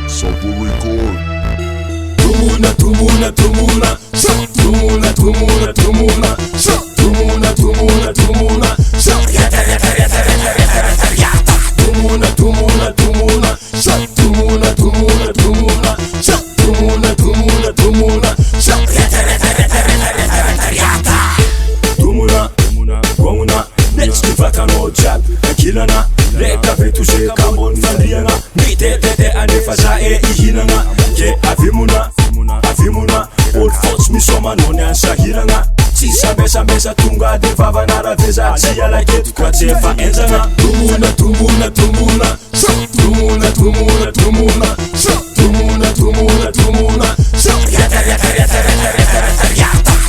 Sample record. Tumuna, tumuna, tumuna, sha. Tumuna, tumuna, tumuna, sha. Tumuna, tumuna, tumuna, sha. Tumuna, tumuna, tumuna, sha. Tumuna, tumuna, tumuna, sha. Tumuna, tumuna, tumuna, sha. Tumuna, gonguna, next to Vatano Jab, Kilana, Leka Vetushe, Kamon, Fandriana, Nite, and if I Ihinanga, Ke Avimuna, Avimuna, Old Thoughts Misoma, Nona, Sahiranga, Tisa Mesa Mesa Tunga, de Vavanara Visa, Sia like it, Quatefa, Enzana, Tumuna, Tumuna, Tumuna, Sha, Tumuna, Tumuna, Tumuna, Sha, Tumuna, Tumuna, Tumuna, Sha,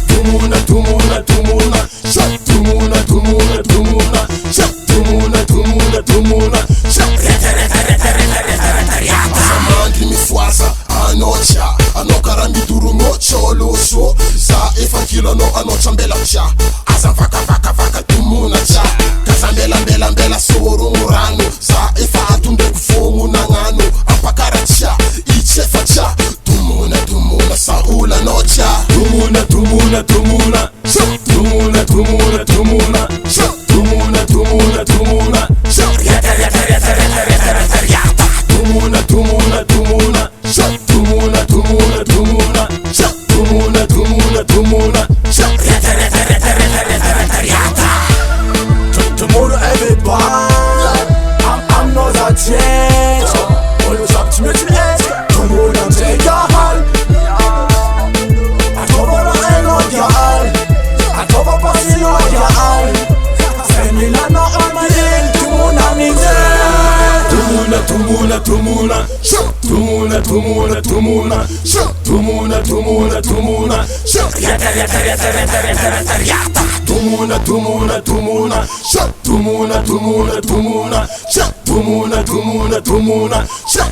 Tumuna, Tumuna, Tumuna, Sha, Tumuna, Tumuna, Tumuna, Sha, Tumuna, Tumuna, Tumuna, Sha. Samandri mifoasa anocha anokara miduru mocholoso za efankilo no anochambela cha azavaka tumuna cha kazambela soro rano za efa atumbe kufomu nangano apakara cha ichefa cha tumuna saula nocha Tumuna, tumuna, tumuna, sha. Tumuna, tumuna, tumuna, sha. Tumuna, tumuna, tumuna, sha. Tumuna, tumuna, tumuna, sha. Tumuna, tumuna, tumuna, sha. Tumuna, tumuna, tumuna, sha. Tomorrow everybody, I'm not a change. Always up to me to edge. Tomorrow take your hand. I cover the end of your eye. I cover passing on your eye. Send me not on my head. Tomorrow me Tumuna, tumuna, tumuna, sha. Tumuna, tumuna, tumuna, sha. Tumuna, tumuna, tumuna, sha. Tumuna, tumuna, tumuna, sha. Tumuna, tumuna, tumuna, sha. Tumuna, tumuna, tumuna, sha.